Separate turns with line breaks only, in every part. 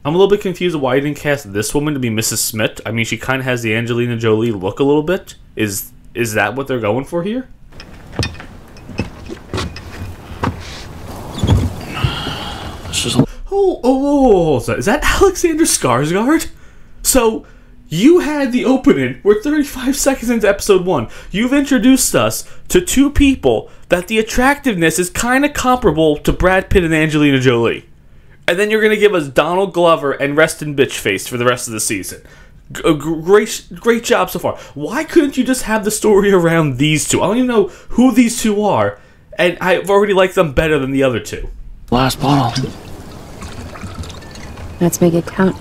I'm a little bit confused why you didn't cast this woman to be Mrs. Smith. I mean, she kind of has the Angelina Jolie look a little bit. Is that what they're going for here? So is that Alexander Skarsgård? So, you had the opening. We're 35 seconds into episode 1. You've introduced us to two people that the attractiveness is kind of comparable to Brad Pitt and Angelina Jolie. And then you're going to give us Donald Glover and rest in bitch face for the rest of the season. Great job so far. Why couldn't you just have the story around these two? I don't even know who these two are, and I've already liked them better than the other two.
Last bottle.
Let's make it count.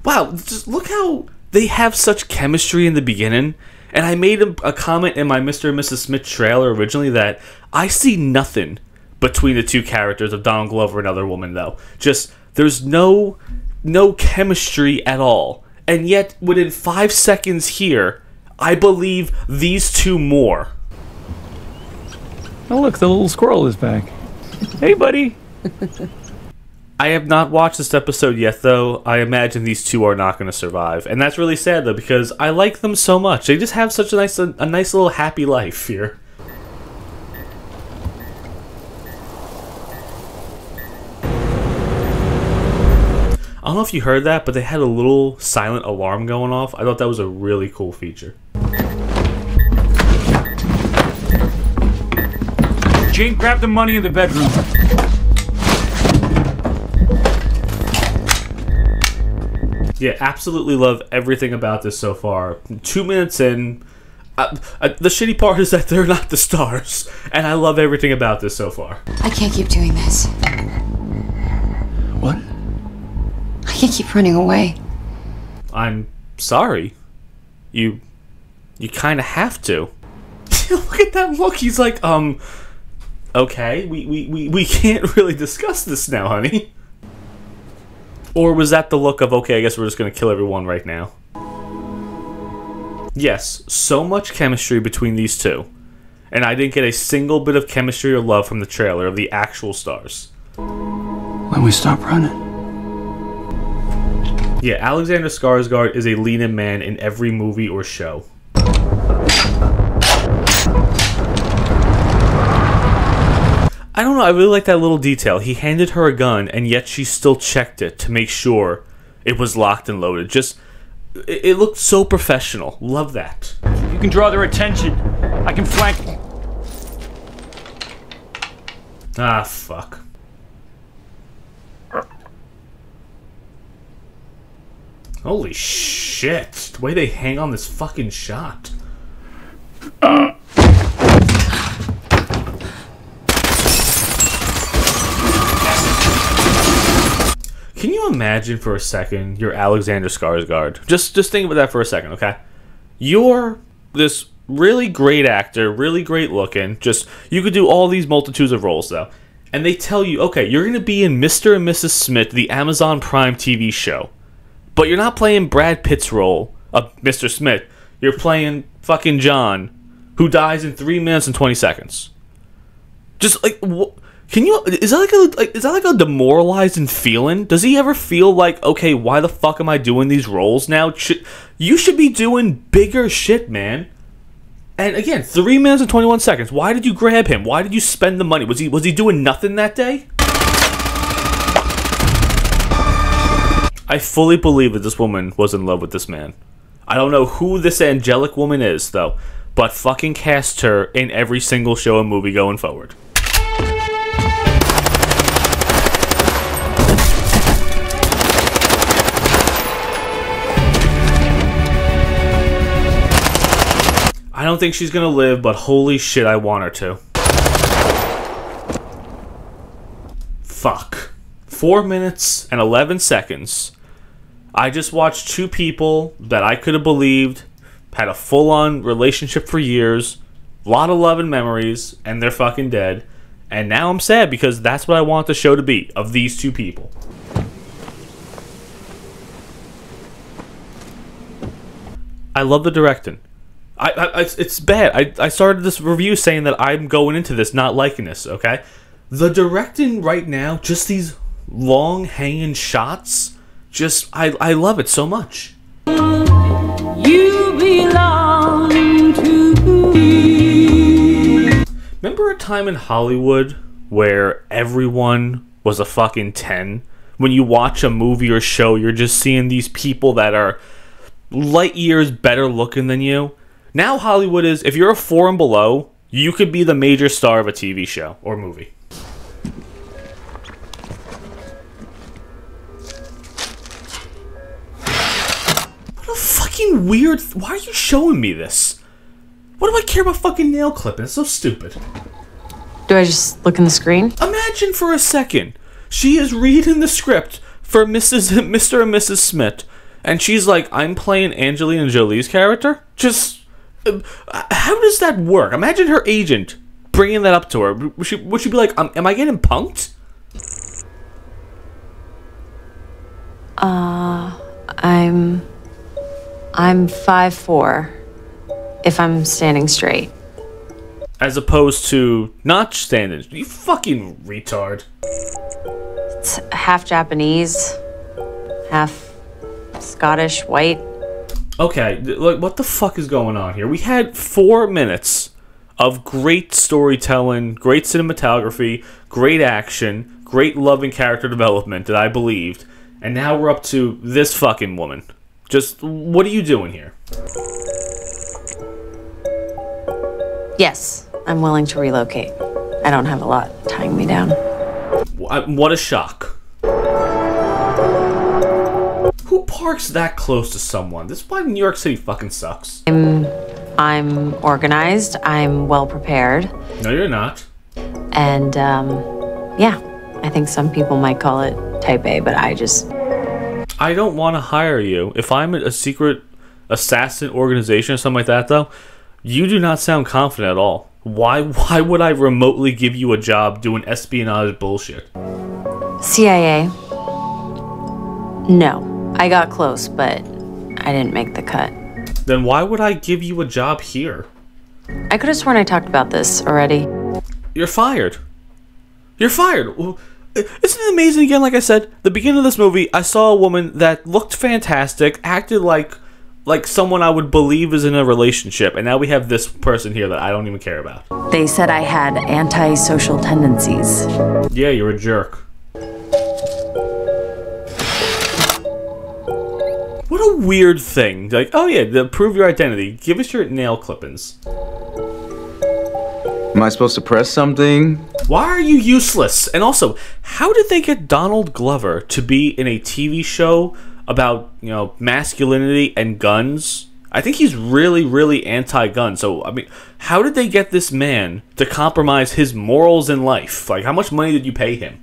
Wow, just look how they have such chemistry in the beginning. And I made a comment in my Mr. and Mrs. Smith trailer originally that I see nothing between the two characters of Donald Glover and Other Woman, though. Just, there's no chemistry at all. And yet, within 5 seconds here, I believe these two more.
Oh look, the little squirrel is back. Hey, buddy.
I have not watched this episode yet, though. I imagine these two are not going to survive. And that's really sad, though, because I like them so much. They just have such a nice little happy life here. I don't know if you heard that, but they had a little silent alarm going off. I thought that was a really cool feature.
Jane, grab the money in the bedroom.
Yeah, absolutely love everything about this so far. 2 minutes in, the shitty part is that they're not the stars, and I love everything about this so far.
I can't keep doing this.
What?
I can't keep running away.
I'm sorry. You kind of have to. Look at that look. He's like, okay, we can't really discuss this now, honey. Or was that the look of, okay, I guess we're just going to kill everyone right now? Yes, so much chemistry between these two. And I didn't get a single bit of chemistry or love from the trailer of the actual stars.
When we stop running.
Yeah, Alexander Skarsgård is a lean-in man in every movie or show. I don't know, I really like that little detail. He handed her a gun, and yet she still checked it to make sure it was locked and loaded. Just, it looked so professional. Love that.
You can draw their attention. I can flank.
Ah, fuck. Holy shit. The way they hang on this fucking shot. Can you imagine for a second you're Alexander Skarsgård? Just think about that for a second, okay? You're this really great actor, really great looking. Just, you could do all these multitudes of roles, though. And they tell you, okay, you're going to be in Mr. and Mrs. Smith, the Amazon Prime TV show. But you're not playing Brad Pitt's role of Mr. Smith. You're playing fucking John, who dies in 3 minutes and 20 seconds. Just, like, can you, is that like a demoralizing feeling? Does he ever feel like, okay, why the fuck am I doing these roles now? You should be doing bigger shit, man. And again, 3 minutes and 21 seconds. Why did you grab him? Why did you spend the money? Was he doing nothing that day? I fully believe that this woman was in love with this man. I don't know who this angelic woman is, though, but fucking cast her in every single show and movie going forward. I don't think she's gonna live, but holy shit, I want her to. Fuck. 4 minutes and 11 seconds. I just watched two people that I could have believed had a full-on relationship for years, a lot of love and memories, and they're fucking dead. And now I'm sad because that's what I want the show to be, of these two people. I love the directing. It's bad. I started this review saying that I'm going into this not liking this, okay? The directing right now, just these long hanging shots. Just, I love it so much.
You belong to me.
Remember a time in Hollywood where everyone was a fucking 10? When you watch a movie or show, you're just seeing these people that are light years better looking than you. Now Hollywood is, if you're a 4 and below, you could be the major star of a TV show or movie. What a fucking weird... Why are you showing me this? What do I care about fucking nail clipping? It's so stupid.
Do I just look in the screen?
Imagine for a second, she is reading the script for Mr. and Mrs. Smith, and she's like, I'm playing Angelina Jolie's character? Just... how does that work? Imagine her agent bringing that up to her. Would she be like, am I getting punked?
I'm 5'4", if I'm standing straight.
As opposed to not standing. You fucking retard.
It's half Japanese, half Scottish, white.
Okay, look, what the fuck is going on here? We had 4 minutes of great storytelling, great cinematography, great action, great love and character development that I believed, and now we're up to this fucking woman. Just, what are you doing here?
Yes, I'm willing to relocate. I don't have a lot tying me down.
What a shock. Who parks that close to someone? This is why New York City fucking sucks.
I'm organized, I'm well prepared.
No, you're not.
And, yeah, I think some people might call it type A, but I don't
want to hire you. If I'm a secret assassin organization or something like that, though, you do not sound confident at all. Why would I remotely give you a job doing espionage bullshit?
CIA? No. I got close, but I didn't make the cut.
Then why would I give you a job here?
I could have sworn I talked about this already.
You're fired. You're fired. Isn't it amazing again, like I said, the beginning of this movie, I saw a woman that looked fantastic, acted like someone I would believe is in a relationship, and now we have this person here that I don't even care about.
They said I had antisocial tendencies.
Yeah, you're a jerk. What a weird thing. Like, oh yeah, to prove your identity, give us your nail clippings.
Am I supposed to press something?
Why are you useless? And also, how did they get Donald Glover to be in a TV show about, you know, masculinity and guns? I think he's really, really anti-gun. So, I mean, how did they get this man to compromise his morals in life? Like, how much money did you pay him?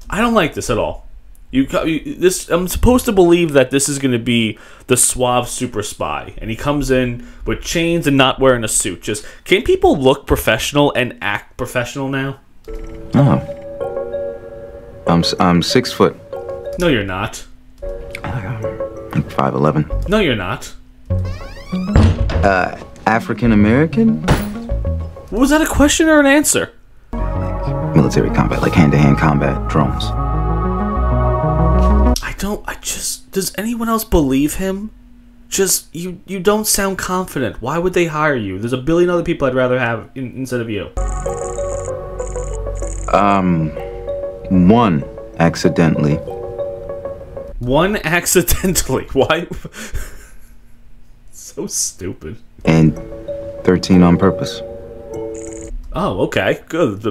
I don't like this at all. I'm supposed to believe that this is going to be the suave super spy, and he comes in with chains and not wearing a suit. Just, can people look professional and act professional now?
Oh. I'm 6 foot.
No, you're not.
I'm 5'11".
No, you're not.
African American?
Was that a question or an answer?
Military combat, like hand-to-hand combat, drones.
Does anyone else believe him? Just, you don't sound confident. Why would they hire you? There's a billion other people I'd rather have instead of you.
One accidentally.
One accidentally? Why? So stupid.
And 13 on purpose.
Oh, okay. Good.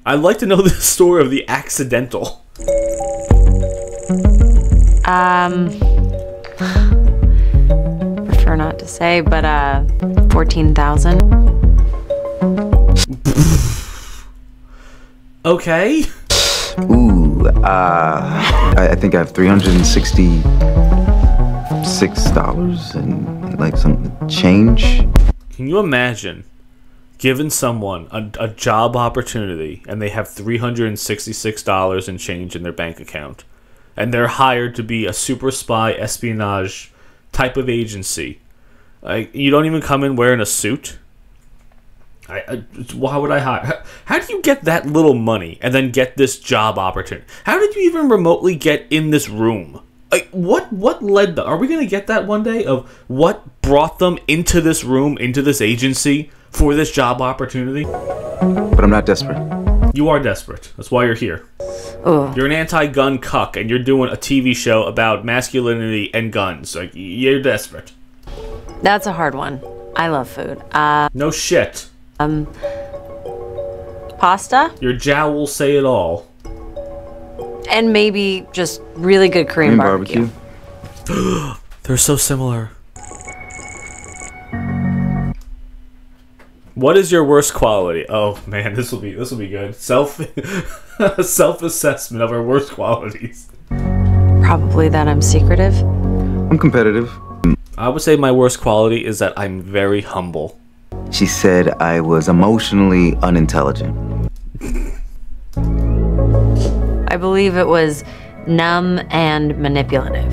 I'd like to know the story of the accidental.
Prefer not to say, but 14,000.
Okay.
Ooh, I think I have $366 and like some change.
Can you imagine giving someone a job opportunity and they have $366 and change in their bank account, and they're hired to be a super spy espionage type of agency? Like, you don't even come in wearing a suit? Why would I hire? How do you get that little money and then get this job opportunity? How did you even remotely get in this room? Like, what led them? Are we going to get that one day of what brought them into this room, into this agency for this job opportunity?
But I'm not desperate.
You are desperate. That's why you're here.
Ugh.
You're an anti-gun cuck, and you're doing a TV show about masculinity and guns. Like, you're desperate.
That's a hard one. I love food.
No shit.
Pasta?
Your jowls say it all.
And maybe just really good Korean barbecue.
They're so similar. What is your worst quality? Oh man, this will be good. Self-assessment of our worst qualities.
Probably that I'm secretive.
I'm competitive.
I would say my worst quality is that I'm very humble.
She said I was emotionally unintelligent.
I believe it was numb and manipulative.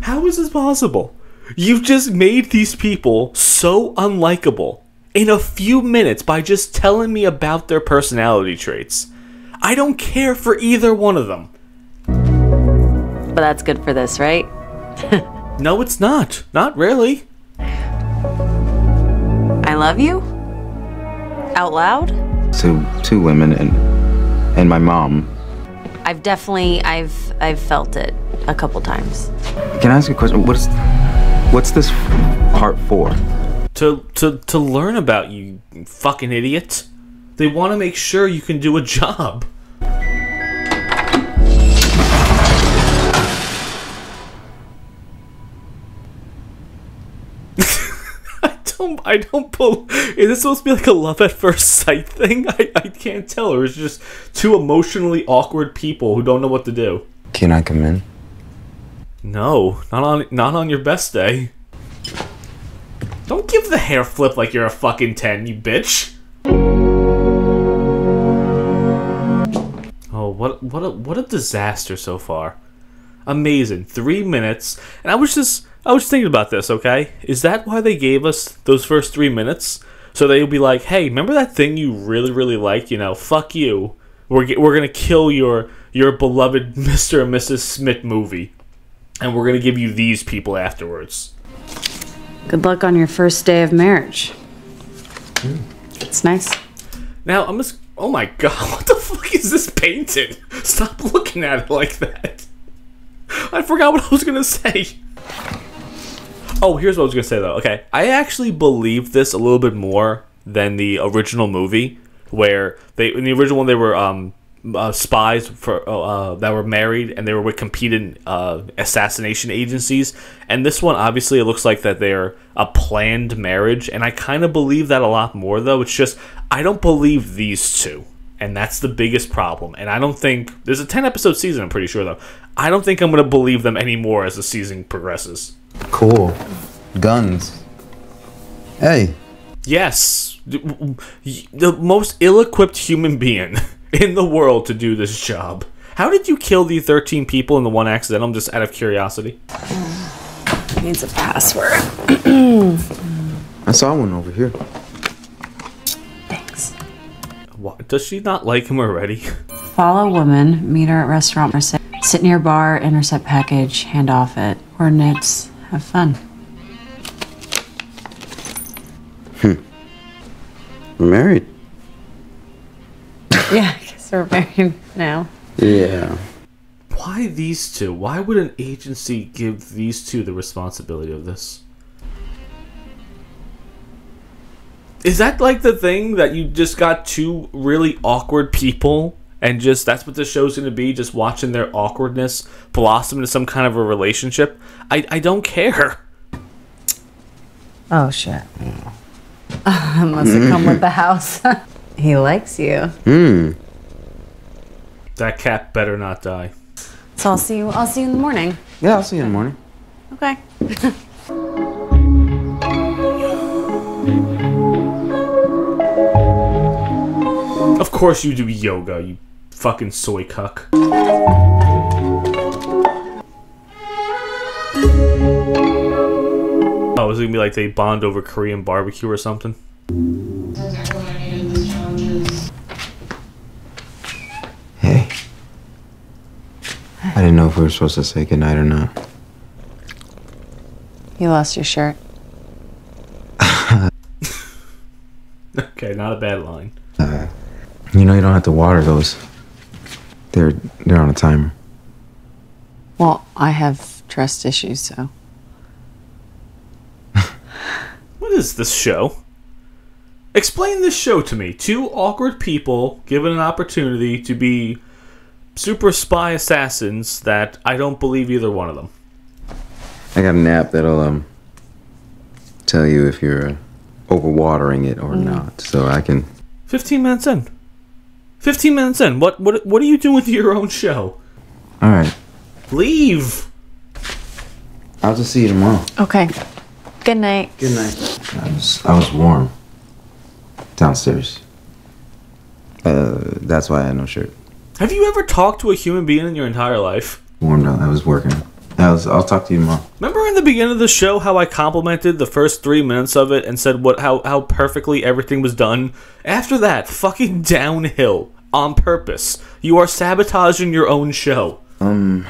How is this possible? You've just made these people so unlikable in a few minutes by just telling me about their personality traits. I don't care for either one of them.
But that's good for this, right?
No, it's not. Not really.
I love you? Out loud?
Two women and my mom.
I've felt it a couple times.
Can I ask you a question? What's this part for?
To learn about you fucking idiot. They want to make sure you can do a job. I don't pull. Is this supposed to be like a love at first sight thing? I can't tell. Or it's just two emotionally awkward people who don't know what to do.
Can I come in?
No, not on your best day. Don't give the hair flip like you're a fucking 10, you bitch. Oh, what a disaster so far. Amazing. 3 minutes. And I was thinking about this, okay? Is that why they gave us those first 3 minutes? So they'll be like, hey, remember that thing you really, really liked? You know, fuck you. We're gonna kill your beloved Mr. and Mrs. Smith movie. And we're gonna give you these people afterwards.
Good luck on your first day of marriage. It's nice.
Now, oh my god, what the fuck is this painting? Stop looking at it like that. I forgot what I was gonna say. Oh, here's what I was gonna say though. Okay, I actually believe this a little bit more than the original movie, where in the original one they were spies for that were married and they were with competing assassination agencies. And this one, obviously, it looks like that they're a planned marriage, and I kind of believe that a lot more. Though it's just I don't believe these two, and that's the biggest problem. And I don't think there's a 10-episode season. I'm pretty sure though. I don't think I'm gonna believe them anymore as the season progresses.
Cool. Guns. Hey.
Yes. The most ill-equipped human being in the world to do this job. How did you kill the 13 people in the one accidental, just out of curiosity?
Needs a password.
I saw one over here.
Thanks.
What? Does she not like him already?
Follow woman, meet her at restaurant, sit near bar, intercept package, hand off it. Coordinates, have fun.
We're married.
Yeah, I guess we're married now.
Yeah.
Why these two? Why would an agency give these two the responsibility of this? Is that like the thing that you just got two really awkward people and just that's what the show's going to be, just watching their awkwardness blossom into some kind of a relationship? I don't care.
Oh, shit. Must have come with the house. He likes you.
That cat better not die.
So I'll see you in the morning.
Yeah, I'll see you in the morning.
Okay.
Of course you do yoga, you fucking soy cuck. Oh, Is it gonna be like they bond over Korean barbecue or something?
Hey. I didn't know if we were supposed to say goodnight or not.
You lost your shirt.
Okay, not a bad line.
You know you don't have to water those. They're on a timer.
Well, I have trust issues, so.
What is this show? Explain this show to me. Two awkward people given an opportunity to be super spy assassins that I don't believe either one of them.
I got an app that'll tell you if you're overwatering it or not. So I can.
15 minutes in. 15 minutes in. What are you doing to your own show?
All right.
Leave.
I'll just see you tomorrow.
Okay. Good night.
Good night. I was warm. Downstairs. That's why I had no shirt.
Have you ever talked to a human being in your entire life?
Warmed up. I was working. I'll talk to you tomorrow.
Remember in the beginning of the show how I complimented the first 3 minutes of it and said how perfectly everything was done? After that, fucking downhill. On purpose. You are sabotaging your own show.
Good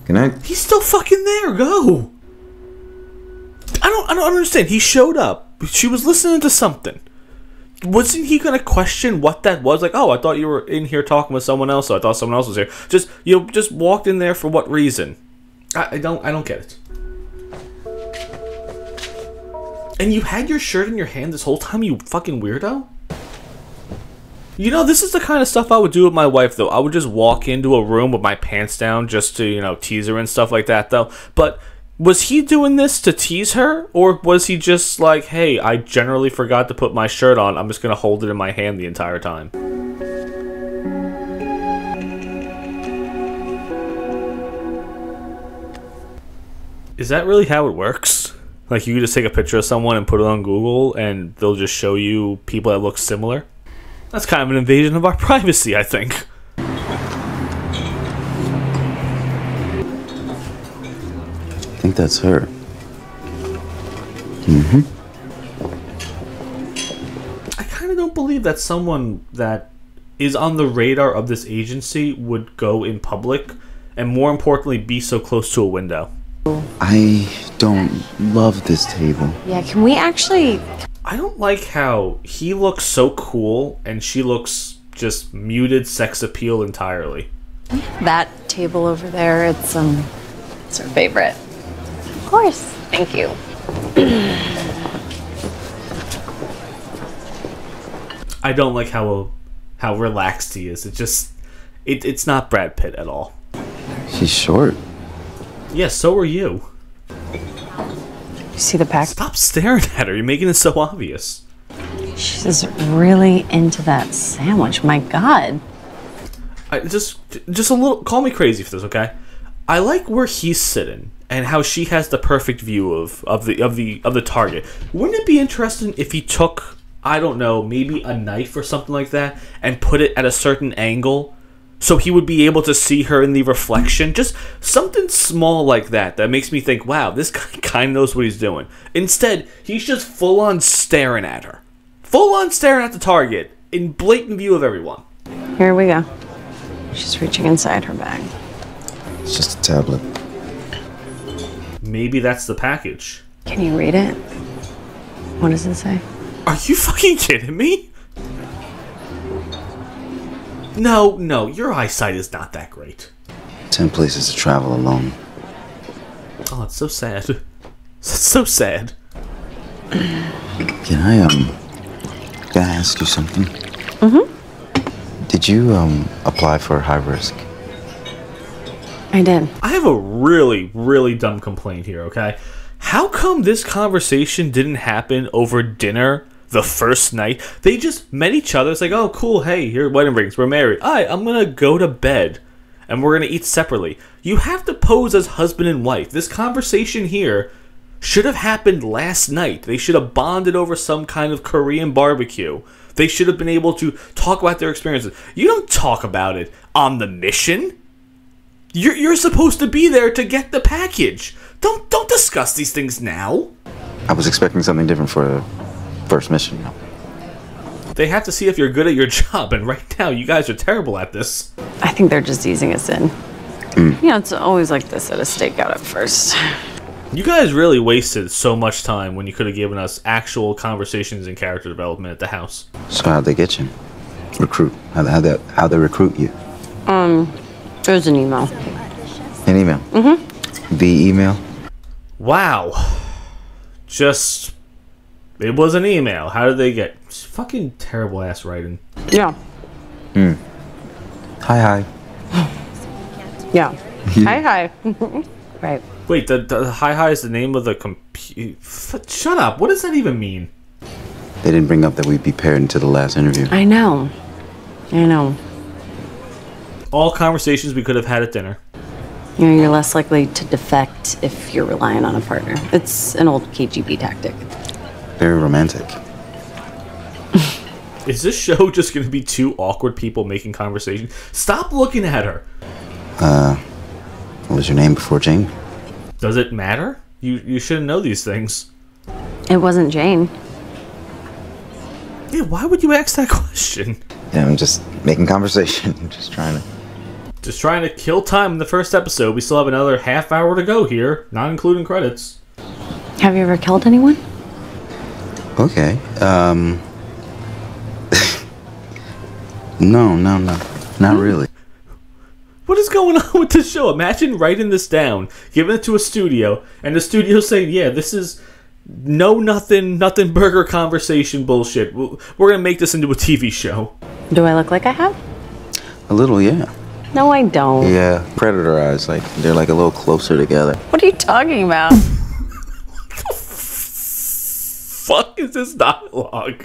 night.
He's still fucking there. Go. I don't understand. He showed up. She was listening to something. Wasn't he gonna question what that was? Like, oh, I thought you were in here talking with someone else, so I thought someone else was here. Just walked in there for what reason? I don't get it. And you had your shirt in your hand this whole time, you fucking weirdo? You know, this is the kind of stuff I would do with my wife, though. I would just walk into a room with my pants down just to, you know, tease her and stuff like that, though. But was he doing this to tease her? Or was he just like, hey, I generally forgot to put my shirt on. I'm just going to hold it in my hand the entire time. Is that really how it works? Like, you just take a picture of someone and put it on Google, and they'll just show you people that look similar? That's kind of an invasion of our privacy, I think.
I think that's her. Mm-hmm.
I kind of don't believe that someone that is on the radar of this agency would go in public, and more importantly, be so close to a window.
I don't love this table.
Yeah, can we actually...
I don't like how he looks so cool and she looks just muted sex appeal entirely.
That table over there, it's our favorite. Of course. Thank you.
I don't like how relaxed he is. It's not Brad Pitt at all.
She's short.
Yeah, so are you.
You see the pack?
Stop staring at her. You're making it so obvious.
She's really into that sandwich. My God.
Just a little. Call me crazy for this, okay? I like where he's sitting and how she has the perfect view of the target. Wouldn't it be interesting if he took, I don't know, maybe a knife or something like that and put it at a certain angle so he would be able to see her in the reflection? Just something small like that makes me think, wow, this guy kind of knows what he's doing. Instead, he's just full-on staring at her. Full-on staring at the target in blatant view of everyone.
Here we go. She's reaching inside her bag.
It's just a tablet.
Maybe that's the package.
Can you read it? What does it say?
Are you fucking kidding me? No, your eyesight is not that great.
10 places to travel alone.
Oh, it's so sad. It's so sad.
Can I ask you something? Mm-hmm. Did you, apply for high risk?
I did.
I have a really, really dumb complaint here, okay? How come this conversation didn't happen over dinner the first night? They just met each other. It's like, oh, cool, hey, here are wedding rings. We're married. All right, I'm going to go to bed, and we're going to eat separately. You have to pose as husband and wife. This conversation here should have happened last night. They should have bonded over some kind of Korean barbecue. They should have been able to talk about their experiences. You don't talk about it on the mission. You're supposed to be there to get the package. Don't discuss these things now.
I was expecting something different for the first mission. You know?
They have to see if you're good at your job, and right now you guys are terrible at this.
I think they're just easing us in. You know, it's always like this at a stakeout at first.
You guys really wasted so much time when you could have given us actual conversations and character development at the house.
So how'd they get you? Recruit? How'd they recruit you?
There's an email.
An email? Mm-hmm. The email?
Wow. Just... It was an email. How did they get... Fucking terrible ass writing.
Yeah.
Hi.
Yeah. Hi. Right.
Wait, the hi is the name of the computer... Shut up. What does that even mean?
They didn't bring up that we'd be paired into the last interview.
I know.
All conversations we could have had at dinner.
You know, you're less likely to defect if you're relying on a partner. It's an old KGB tactic.
Very romantic.
Is this show just going to be two awkward people making conversation? Stop looking at her.
What was your name before Jane?
Does it matter? You shouldn't know these things.
It wasn't Jane.
Yeah, why would you ask that question?
Yeah, I'm just making conversation. Just trying to
kill time in the first episode. We still have another half hour to go here, not including credits.
Have you ever killed anyone?
Okay. No, not really.
What is going on with this show? Imagine writing this down, giving it to a studio, and the studio saying, yeah, this is nothing burger conversation bullshit. We're going to make this into a TV show.
Do I look like I have?
A little, yeah.
No, I don't.
Yeah, predator eyes, like they're like a little closer together.
What are you talking about?
Fuck is this dialogue?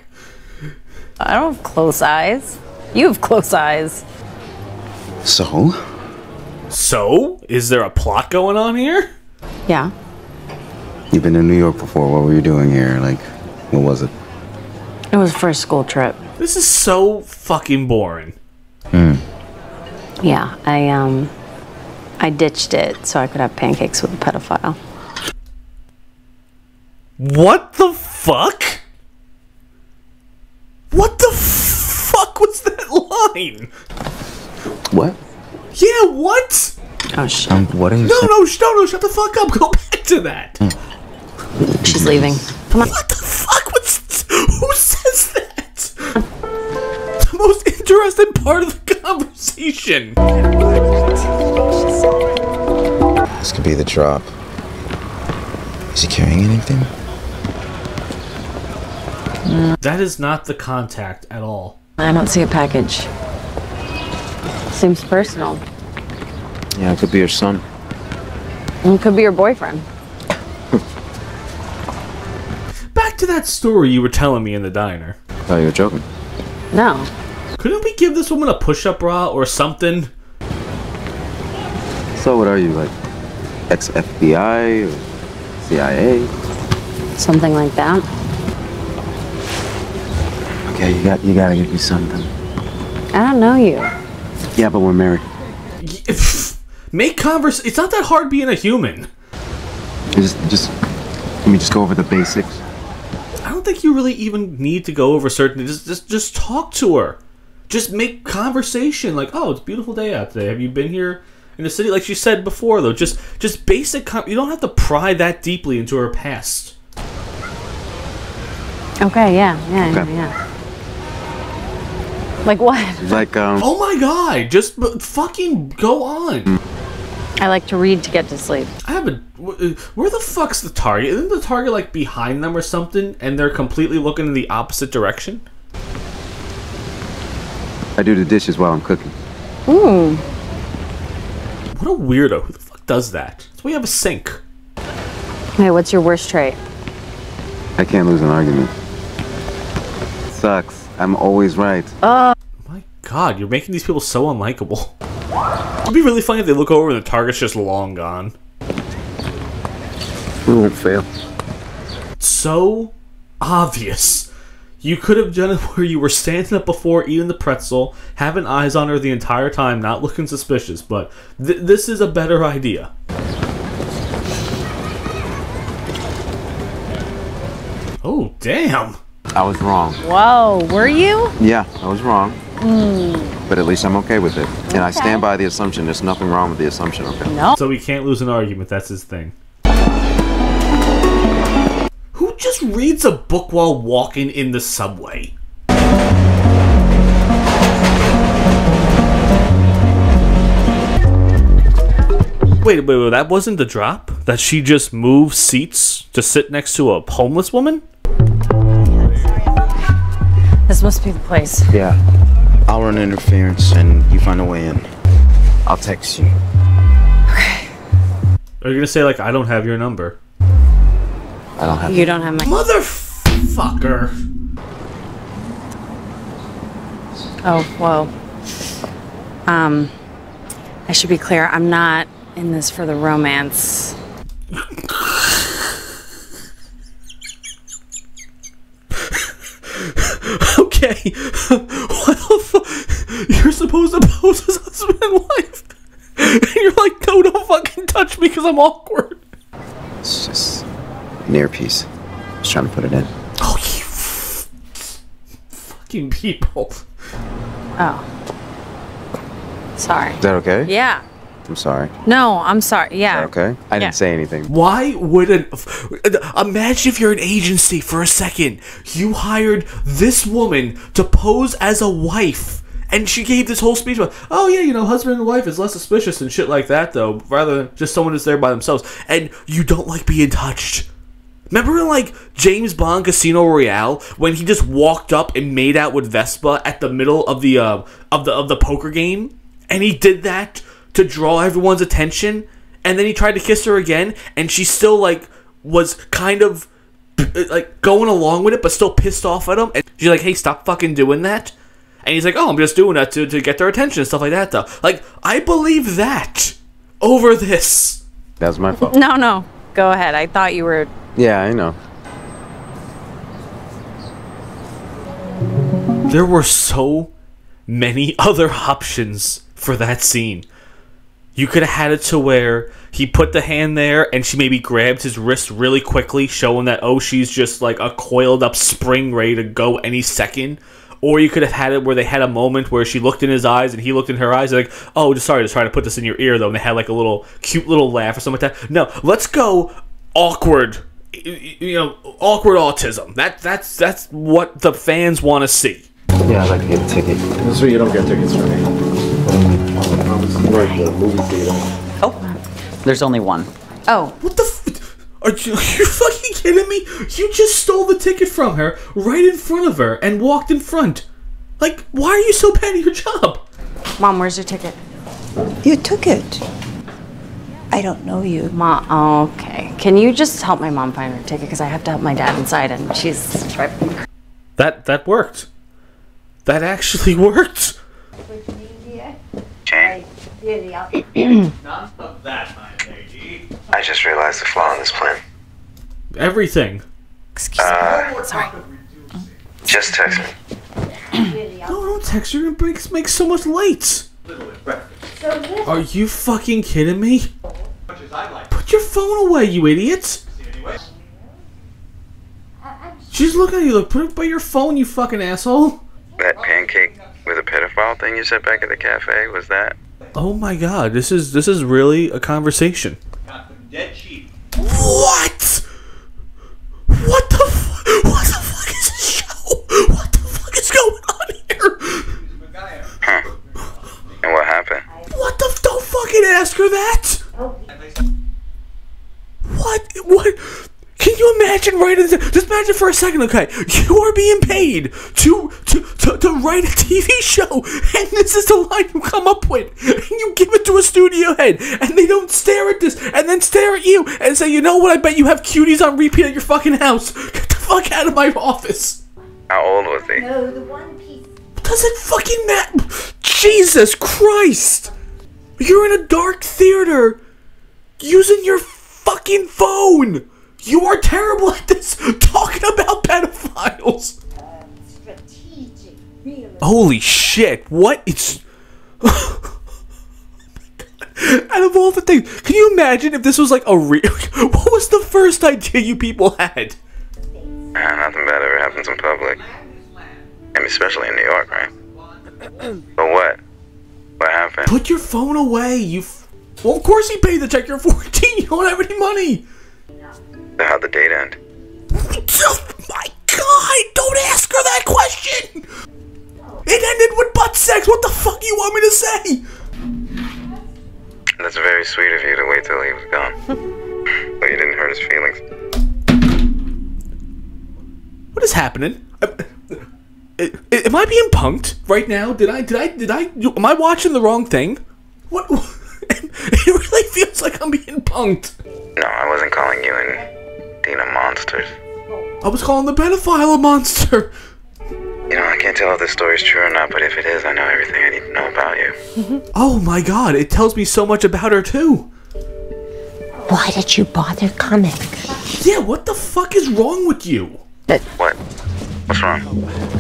I don't have close eyes. You have close eyes.
So?
Is there a plot going on here?
Yeah.
You've been in New York before. What were you doing here? Like, what was it?
It was for a school trip.
This is so fucking boring.
Yeah, I ditched it so I could have pancakes with a pedophile.
What the fuck? What the fuck was that line?
What?
Yeah, what?
Oh shit.
What are you
No, shut the fuck up. Go back to that.
She's leaving. Come on.
What the fuck? Who says that? The most interesting part of the conversation.
This could be the drop. Is he carrying anything?
That is not the contact at all.
I don't see a package. Seems personal.
Yeah, it could be your son.
It could be your boyfriend.
Back to that story you were telling me in the diner.
Oh, you were joking.
No.
Couldn't we give this woman a push-up bra or something?
So what are you, like, ex-FBI or CIA?
Something like that.
Okay, you gotta give me something.
I don't know you.
Yeah, but we're married.
Make converse. It's not that hard being a human.
Let me just go over the basics.
I don't think you really even need to go over certain. Just talk to her. Just make conversation. Like, oh, it's a beautiful day out today. Have you been here in the city? Like she said before, though. Just basic. You don't have to pry that deeply into her past.
Okay, yeah. Like what?
Like,
Oh my god! Just fucking go on.
I like to read to get to sleep.
I have a. Where the fuck's the target? Isn't the target like behind them or something? And they're completely looking in the opposite direction?
I do the dishes while I'm cooking.
Ooh.
What a weirdo. Who the fuck does that? So we have a sink.
Hey, what's your worst trait?
I can't lose an argument. Sucks. I'm always right.
My god, you're making these people so unlikable. It'd be really funny if they look over and the target's just long gone.
We won't fail.
So obvious. You could have done it where you were standing up before eating the pretzel, having eyes on her the entire time, not looking suspicious, but this is a better idea. damn.
I was wrong.
Whoa, were you?
Yeah, I was wrong. But at least I'm okay with it. And I stand by the assumption. There's nothing wrong with the assumption, okay?
No.
So he can't lose an argument. That's his thing. Who just reads a book while walking in the subway? Wait, that wasn't the drop? That she just moved seats to sit next to a homeless woman?
This must be the place.
Yeah. I'll run interference and you find a way in. I'll text you.
Are you gonna say, like, I don't have your number?
I don't have
You don't have my.
Motherfucker!
Oh, whoa. I should be clear. I'm not in this for the romance.
Okay. What the fuck? You're supposed to pose as husband and wife. And you're like, no, don't fucking touch me because I'm awkward.
It's just an earpiece. Just trying to put it in.
Oh, you fucking people.
Oh. Sorry.
Is that okay?
Yeah.
I'm sorry.
No, I'm sorry. Yeah.
Okay? I didn't say anything.
Why wouldn't... Imagine if you're an agency for a second. You hired this woman to pose as a wife. And she gave this whole speech about, oh yeah, you know, husband and wife is less suspicious and shit like that, though, rather than just someone that's there by themselves. And you don't like being touched. Remember in, like, James Bond Casino Royale when he just walked up and made out with Vespa at the middle of the poker game, and he did that to draw everyone's attention, and then he tried to kiss her again, and she still, like, was kind of like going along with it, but still pissed off at him. And she's like, "Hey, stop fucking doing that." And he's like, "Oh, I'm just doing that to get their attention and stuff like that, though." Like, I believe that over this.
That was my fault.
No. Go ahead. I thought you were.
Yeah, I know.
There were so many other options for that scene. You could have had it to where he put the hand there and she maybe grabbed his wrist really quickly, showing that, oh, she's just like a coiled up spring ready to go any second. Or you could have had it where they had a moment where she looked in his eyes and he looked in her eyes, like, oh, just trying to put this in your ear, though. And they had like a little cute little laugh or something like that. No, let's go awkward, awkward autism. That's what the fans want to see.
Yeah, I'd like to get a ticket.
This way you don't get tickets from me. Right, the movie theater.
Oh, there's only one.
Oh.
What the are you fucking kidding me? You just stole the ticket from her right in front of her and walked in front. Like, why are you so bad at your job?
Mom, where's your ticket?
You took it. I don't know you.
Mom, okay. Can you just help my mom find her ticket? Because I have to help my dad inside and she's driving.
That worked. That actually worked.
Jane?
None of that, my lady.
I just realized the flaw in this plan.
Everything.
Excuse me. Sorry.
Just text me.
No, don't text her. It makes so much late. Are you fucking kidding me? Put your phone away, you idiot. She's looking at you. Like, put it by your phone, you fucking asshole.
That pancake with a pedophile thing you said back at the cafe, was that?
Oh my god, this is really a conversation. What? What the fuck is this show? What the fuck is going on here?
Huh. And what happened?
What the don't fucking ask her that. What? Can you imagine just imagine for a second, okay? You are being paid to write a TV show, and this is the line you come up with, and you give it to a studio head, and they don't stare at this, and then stare at you, and say, you know what, I bet you have cuties on repeat at your fucking house. Get the fuck out of my office.
How old was he?
No, the one piece.
Does it fucking matter? Jesus Christ. You're in a dark theater using your fucking phone. You are terrible at this, talking about pedophiles.
Strategic, really.
Holy shit, what? It's... Oh my God. Out of all the things, can you imagine if this was like a real... What was the first idea you people had?
Nothing bad ever happens in public. I mean, especially in New York, right? But what? What happened?
Put your phone away, well, of course he paid the check. You're 14. You don't have any money.
So how'd the date end?
Oh my God! Don't ask her that question. It ended with butt sex. What the fuck do you want me to say?
That's very sweet of you to wait till he was gone. But you didn't hurt his feelings.
What is happening? Am I being punked right now? Am I watching the wrong thing? What? It really feels like I'm being punked.
No, I wasn't calling you and Dina monsters.
I was calling the pedophile a monster.
You know, I can't tell if this story's true or not, but if it is, I know everything I need to know about you.
Oh my God, it tells me so much about her too.
Why did you bother coming?
Yeah, what the fuck is wrong with you?
What? What's wrong?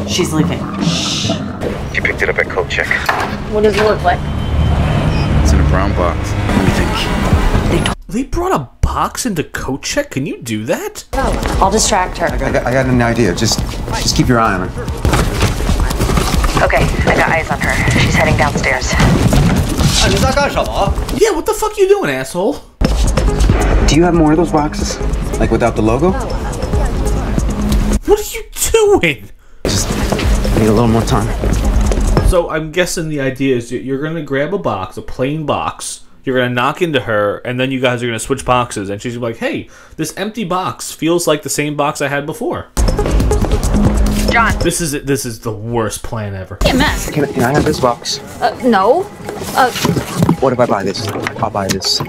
She's leaving.
You picked it up at coat check.
What does it look like?
It's in a brown box. What do you think?
They brought a box into coat check? Can you do that?
I'll distract her.
I got an idea. Just keep your eye on her.
Okay, I got eyes on her. She's heading downstairs.
Yeah, what the fuck you doing, asshole?
Do you have more of those boxes? Like without the logo?
What are you doing?
Just need a little more time.
So I'm guessing the idea is you're gonna grab a box, a plain box. You're gonna knock into her, and then you guys are gonna switch boxes, and she's gonna be like, "Hey, this empty box feels like the same box I had before."
John.
This is the worst plan ever.
Hey, mess.
Can I have this box?
No.
What if I buy this? I'll buy this.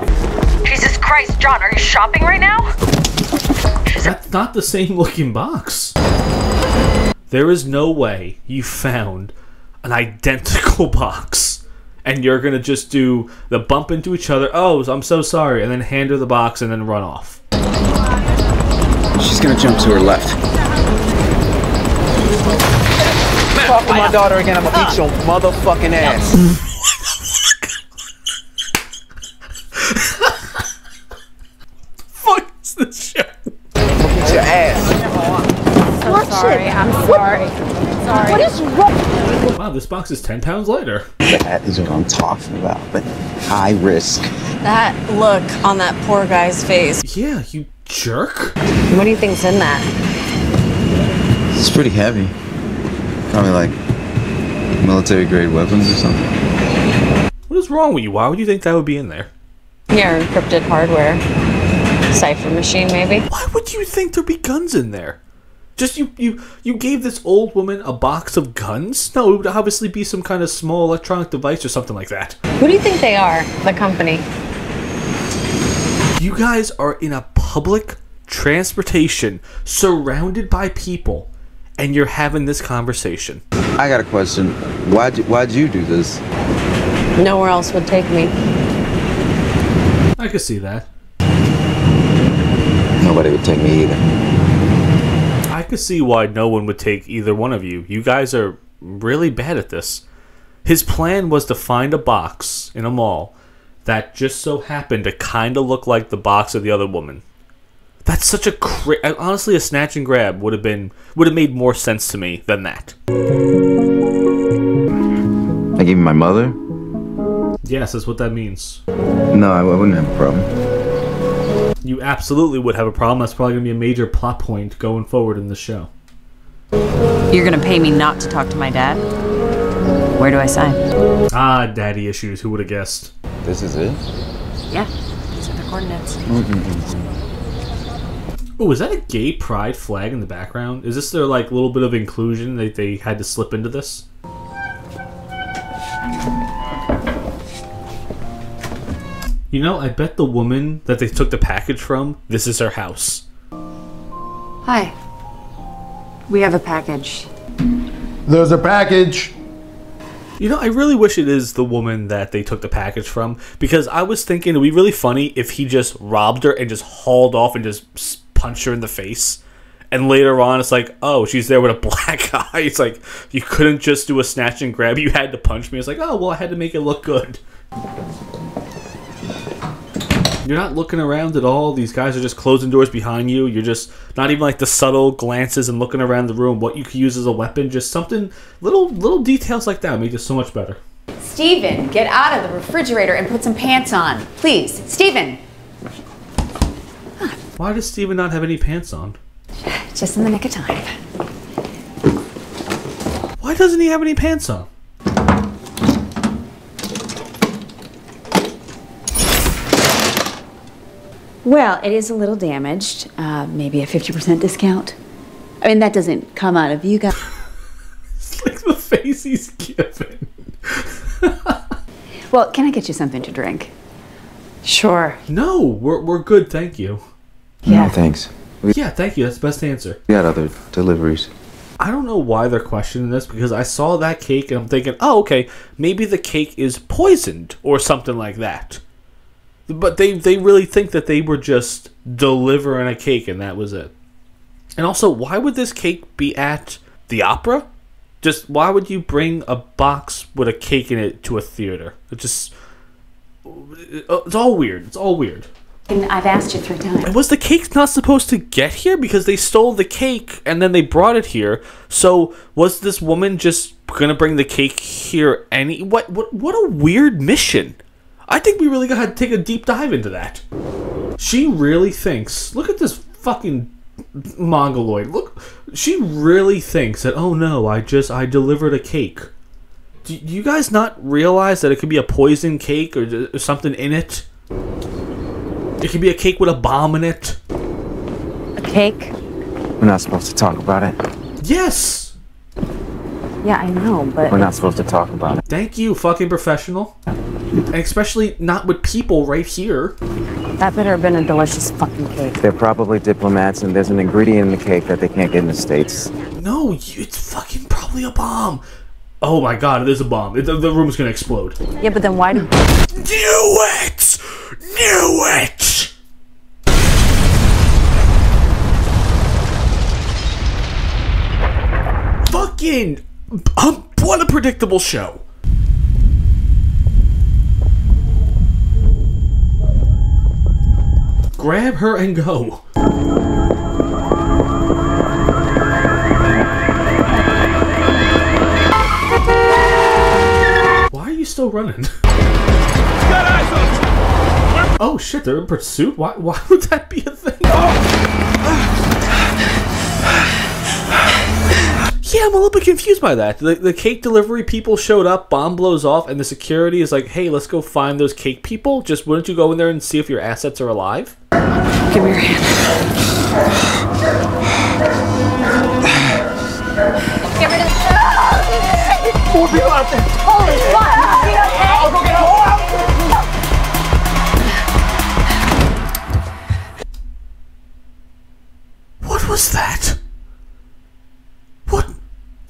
Jesus Christ, John, are you shopping right now?
That's not the same looking box. There is no way you found an identical box and you're gonna just do the bump into each other, oh, I'm so sorry, and then hand her the box and then run off.
She's gonna jump to her left. Talk to my daughter again, I'm gonna beat your motherfucking ass.
Fuck is this show?
Beat your ass.
I'm sorry.
What is wrong?
Wow, this box is 10 pounds lighter.
That is what I'm talking about, but high risk.
That look on that poor guy's face.
Yeah, you jerk.
What do you think's in that?
It's pretty heavy. Probably like military grade weapons or something.
What is wrong with you? Why would you think that would be in there?
Yeah, encrypted hardware. Cipher machine, maybe?
Why would you think there'd be guns in there? Just you gave this old woman a box of guns? No, it would obviously be some kind of small electronic device or something like that.
Who do you think they are, the company?
You guys are in a public transportation surrounded by people and you're having this conversation.
I got a question. Why'd you do this?
Nowhere else would take me.
I could see that.
Nobody would take me either.
I could see why no one would take either one of you. You guys are really bad at this. His plan was to find a box in a mall that just so happened to kind of look like the box of the other woman. That's such a honestly, a snatch and grab would have made more sense to me than that.
I gave you my mother?
Yes, that's what that means.
No, I wouldn't have a problem.
You absolutely would have a problem. That's probably going to be a major plot point going forward in the show.
You're gonna pay me not to talk to my dad? Where do I sign?
Ah, daddy issues. Who would have guessed?
This is it?
Yeah, these are the coordinates.
Oh, is that a gay pride flag in the background? Is this their like little bit of inclusion that they had to slip into this? You know, I bet the woman that they took the package from, this is her house.
Hi. We have a package.
There's a package.
You know, I really wish it is the woman that they took the package from, because I was thinking it would be really funny if he just robbed her and just hauled off and just punched her in the face. And later on, it's like, oh, she's there with a black eye. It's like, you couldn't just do a snatch and grab. You had to punch me. It's like, oh, well, I had to make it look good. You're not looking around at all. These guys are just closing doors behind you. You're just not even like the subtle glances and looking around the room, what you could use as a weapon. Just something, little details like that make this so much better.
Steven, get out of the refrigerator and put some pants on. Please, Steven.
Why does Steven not have any pants on?
Just in the nick of time.
Why doesn't he have any pants on?
Well, it is a little damaged. Maybe a 50% discount. I mean, that doesn't come out of you guys.
It's like the face he's giving.
Well, can I get you something to drink? Sure.
No, we're good, thank you.
Yeah.
No, thanks.
Yeah, thank you. That's the best answer.
We got other deliveries.
I don't know why they're questioning this, because I saw that cake and I'm thinking, oh, okay, maybe the cake is poisoned or something like that. But they really think that they were just delivering a cake and that was it. And also, why would this cake be at the opera? Just, why would you bring a box with a cake in it to a theater? It's all weird. It's all weird.
And I've asked you 3 times.
And was the cake not supposed to get here? Because they stole the cake and then they brought it here. So was this woman just gonna bring the cake here what a weird mission. I think we really gotta take a deep dive into that. She really thinks, look at this fucking mongoloid. Look, she really thinks that, oh no, I delivered a cake. Do you guys not realize that it could be a poison cake or something in it? It could be a cake with a bomb in it.
A cake?
We're not supposed to talk about it.
Yes!
Yeah, I know, but...
We're not supposed to talk about it.
Thank you, fucking professional. And especially not with people right here.
That better have been a delicious fucking cake.
They're probably diplomats, and there's an ingredient in the cake that they can't get in the States.
No, it's fucking probably a bomb. Oh my god, it is a bomb. The room's gonna explode.
Yeah, but then why do...
Knew it! Knew it! Fucking... what a predictable show. Grab her and go. Why are you still running? Oh shit, they're in pursuit? Why would that be a thing? Yeah, I'm a little bit confused by that. The cake delivery people showed up, bomb blows off, and the security is like, hey, let's go find those cake people. Just wouldn't you go in there and see if your assets are alive?
Give me your hand. Get rid of the...
More people out there. Holy fuck! Are you okay? I'll go get a hole out.
What was that?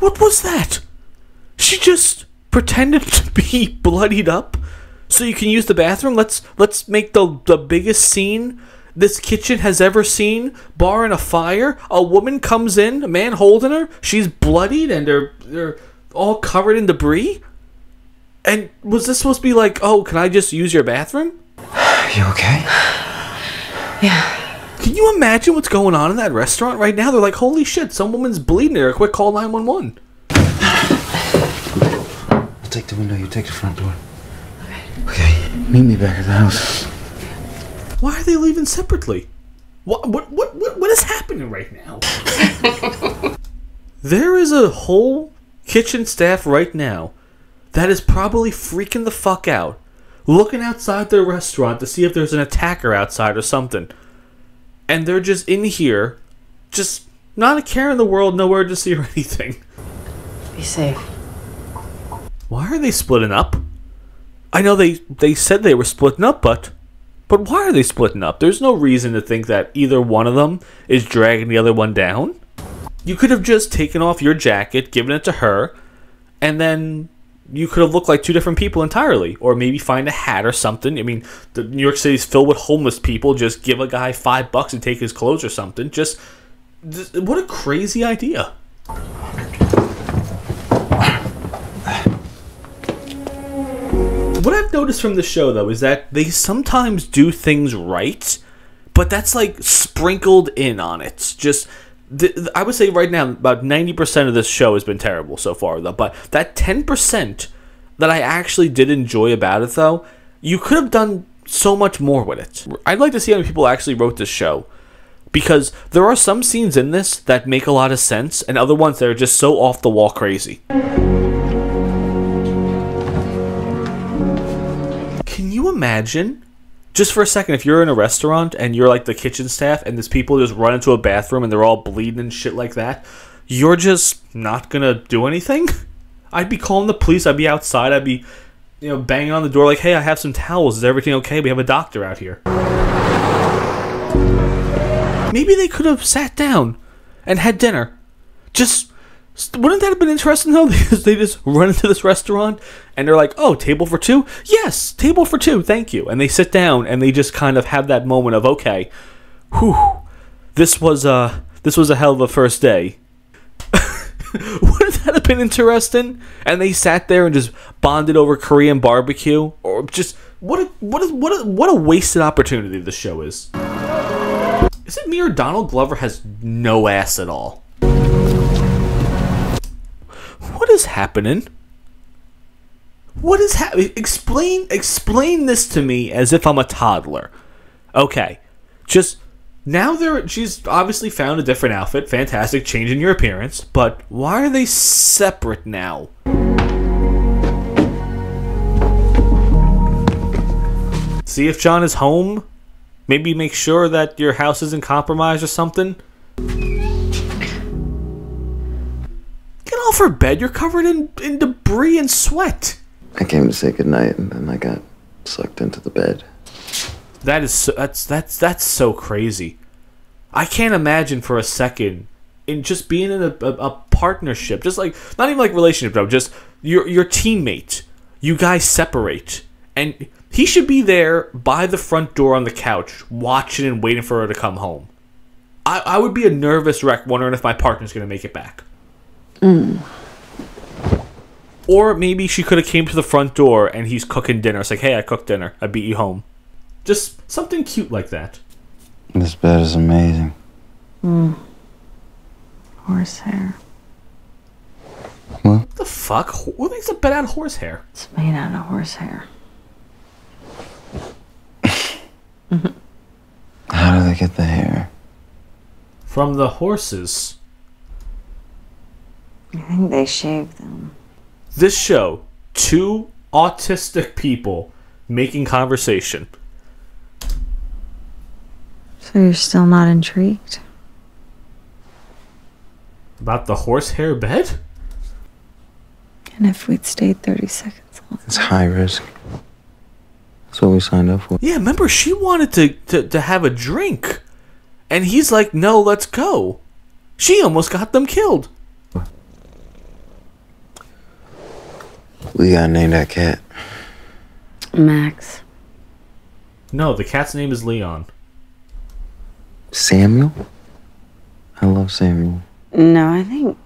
What was that? She just pretended to be bloodied up so you can use the bathroom? Let's make the biggest scene this kitchen has ever seen, barring a fire. A woman comes in, a man holding her, she's bloodied and they're all covered in debris. And was this supposed to be like, oh, can I just use your bathroom?
You okay?
Yeah.
Can you imagine what's going on in that restaurant right now? They're like, holy shit, some woman's bleeding here. Quick, call 911.
I'll take the window, you take the front door. Okay, meet me back at the house.
Why are they leaving separately? What is happening right now? There is a whole kitchen staff right now that is probably freaking the fuck out, looking outside their restaurant to see if there's an attacker outside or something. And they're just in here, just not a care in the world, no urgency or anything.
Be safe.
Why are they splitting up? I know they said they were splitting up, but why are they splitting up? There's no reason to think that either one of them is dragging the other one down. You could have just taken off your jacket, given it to her, and then you could have looked like two different people entirely. Or maybe find a hat or something. I mean, New York City's filled with homeless people. Just give a guy $5 and take his clothes or something. Just what a crazy idea. What I've noticed from the show, though, is that they sometimes do things right, but that's like sprinkled in on it. Just, I would say right now, about 90% of this show has been terrible so far, though. But that 10% that I actually did enjoy about it, though, you could have done so much more with it. I'd like to see how many people actually wrote this show, because there are some scenes in this that make a lot of sense, and other ones that are just so off the wall crazy. Can you imagine, just for a second, if you're in a restaurant and you're like the kitchen staff and there's people just run into a bathroom and they're all bleeding and shit like that, you're just not gonna do anything? I'd be calling the police, I'd be outside, I'd be, banging on the door like, hey, I have some towels, is everything okay? We have a doctor out here. Maybe they could have sat down and had dinner. Wouldn't that have been interesting, though? Because they just run into this restaurant and they're like, oh, table for two? Yes, table for two, thank you. And they sit down and they just kind of have that moment of, okay, whew, this was a hell of a first day. Wouldn't that have been interesting? And they sat there and just bonded over Korean barbecue? Or just, what a wasted opportunity this show is. Is it me or Donald Glover has no ass at all? What is happening? What is happening? Explain this to me as if I'm a toddler. Okay, just now she's obviously found a different outfit. Fantastic, changing your appearance. But why are they separate now? See if John is home. Maybe make sure that your house isn't compromised or something. Get off her bed. You're covered in debris and sweat.
I came to say goodnight and then I got sucked into the bed.
That's so crazy. I can't imagine for a second in just being in a partnership, just like not even like relationship, though, just your teammate. You guys separate, and he should be there by the front door on the couch, watching and waiting for her to come home. I would be a nervous wreck, wondering if my partner's gonna make it back. Or maybe she could have came to the front door and he's cooking dinner. It's like, hey, I cooked dinner. I beat you home. Just something cute like that.
This bed is amazing.
Horsehair.
What?
The fuck? Who makes a bed out of horsehair?
It's made out of horsehair.
How do they get the hair?
From the horses.
I think they shave them.
This show, two autistic people making conversation.
So you're still not intrigued?
About the horsehair bed?
And if we'd stayed 30 seconds longer?
It's high risk. That's what we signed up for.
Yeah, remember, she wanted to have a drink. And he's like, no, let's go. She almost got them killed.
We gotta name that cat.
Max.
No, the cat's name is Leon.
Samuel? I love Samuel.
No, I think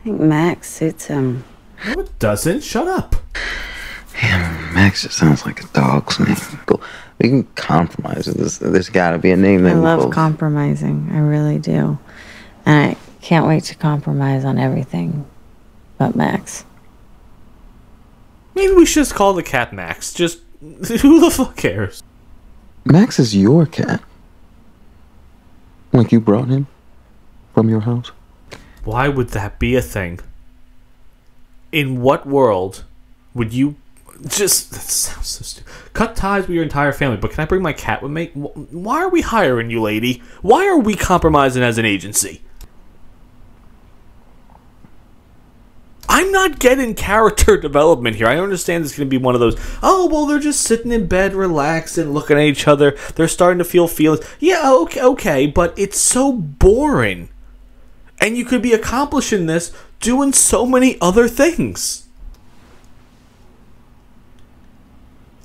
Max suits him.
No, it doesn't. Shut up.
Yeah, Max just sounds like a dog's name. Cool. We can compromise with this. There's gotta be a name that
I love
both...
compromising. I really do. And I can't wait to compromise on everything but Max.
Maybe we should just call the cat Max. Just, who the fuck cares?
Max is your cat. Like you brought him from your house?
Why would that be a thing? In what world would you just... That sounds so stupid. Cut ties with your entire family, but can I bring my cat with me? Why are we hiring you, lady? Why are we compromising as an agency? I'm not getting character development here. I understand it's going to be one of those, oh, well, they're just sitting in bed, relaxed, and looking at each other. They're starting to feel feelings. Yeah, okay, but it's so boring. And you could be accomplishing this doing so many other things.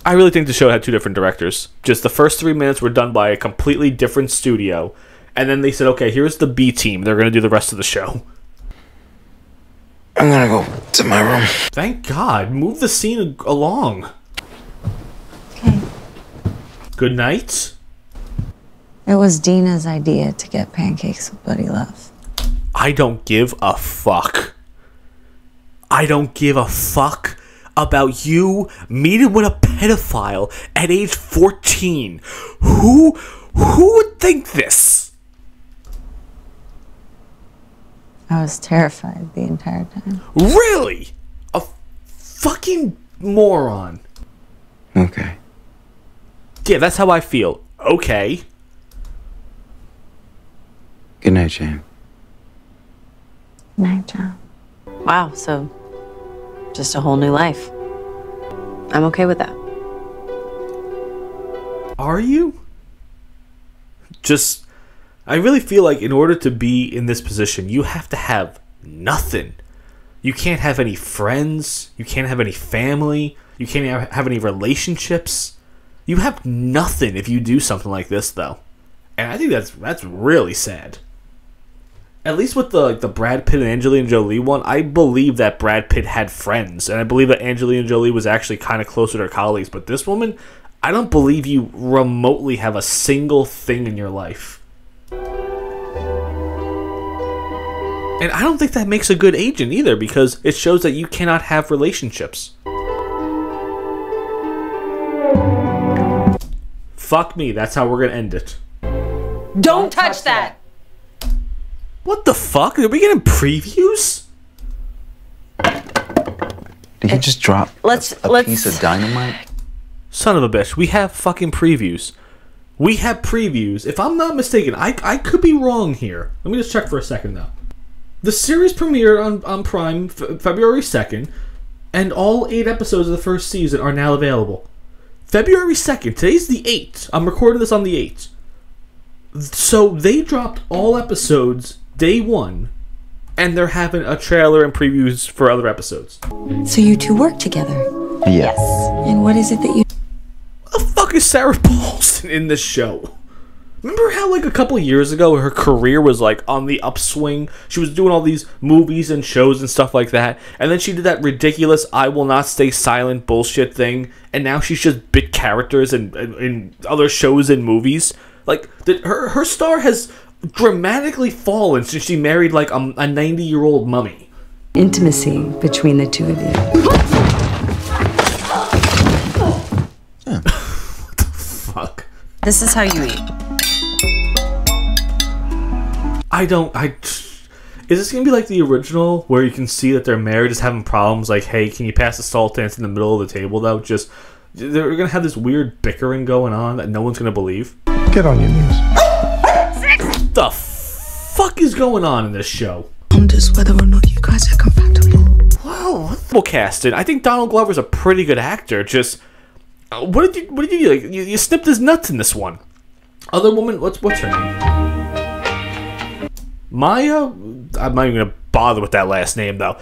I really think the show had two different directors. Just the first 3 minutes were done by a completely different studio. And then they said, okay, here's the B team. They're going to do the rest of the show.
I'm gonna go to my room.
Thank God. Move the scene along. Good night.
It was Dina's idea to get pancakes with Buddy Love.
I don't give a fuck. I don't give a fuck about you meeting with a pedophile at age 14. Who would think this?
I was terrified the entire time.
Really? A fucking moron.
Okay.
Yeah, that's how I feel. Okay.
Good night, Shane.
Night, John.
Wow, so just a whole new life. I'm okay with that.
Are you? Just, I really feel like in order to be in this position, you have to have nothing. You can't have any friends. You can't have any family. You can't have any relationships. You have nothing if you do something like this, though. And I think that's really sad. At least with the Brad Pitt and Angelina Jolie one, I believe that Brad Pitt had friends, and I believe that Angelina Jolie was actually kind of closer to her colleagues. But this woman, I don't believe you remotely have a single thing in your life. And I don't think that makes a good agent either, because it shows that you cannot have relationships. Fuck me, that's how we're gonna end it.
Don't touch that!
What the fuck? Are we getting previews?
Did he just drop
let's
a piece of dynamite?
Son of a bitch, we have fucking previews. We have previews. If I'm not mistaken, I could be wrong here. Let me just check for a second, though. The series premiered on Prime February 2nd, and all 8 episodes of the first season are now available. February 2nd. Today's the 8th. I'm recording this on the 8th. So they dropped all episodes day 1, and they're having a trailer and previews for other episodes.
So you two work together?
Yes.
And what is it that you...
What the fuck is Sarah Paulson in this show? Remember how like a couple years ago her career was like on the upswing? She was doing all these movies and shows and stuff like that, and then she did that ridiculous "I will not stay silent" bullshit thing, and now she's just bit characters in other shows and movies. Like her star has dramatically fallen since she married like a 90-year-old mummy.
Intimacy between the two of you.
What the fuck?
This is how you eat.
Is this gonna be like the original where you can see that they're married, just having problems? Like, hey, can you pass the salt dance in the middle of the table? Though, just they're gonna have this weird bickering going on that no one's gonna believe.
Get on your knees.
What the fuck is going on in this show?
Wonders whether or not you guys are compatible.
Wow, well casted. I think Donald Glover's a pretty good actor. Just what did you do? Like, you snipped his nuts in this one. Other woman, what's her name? Maya? I'm not even gonna bother with that last name though.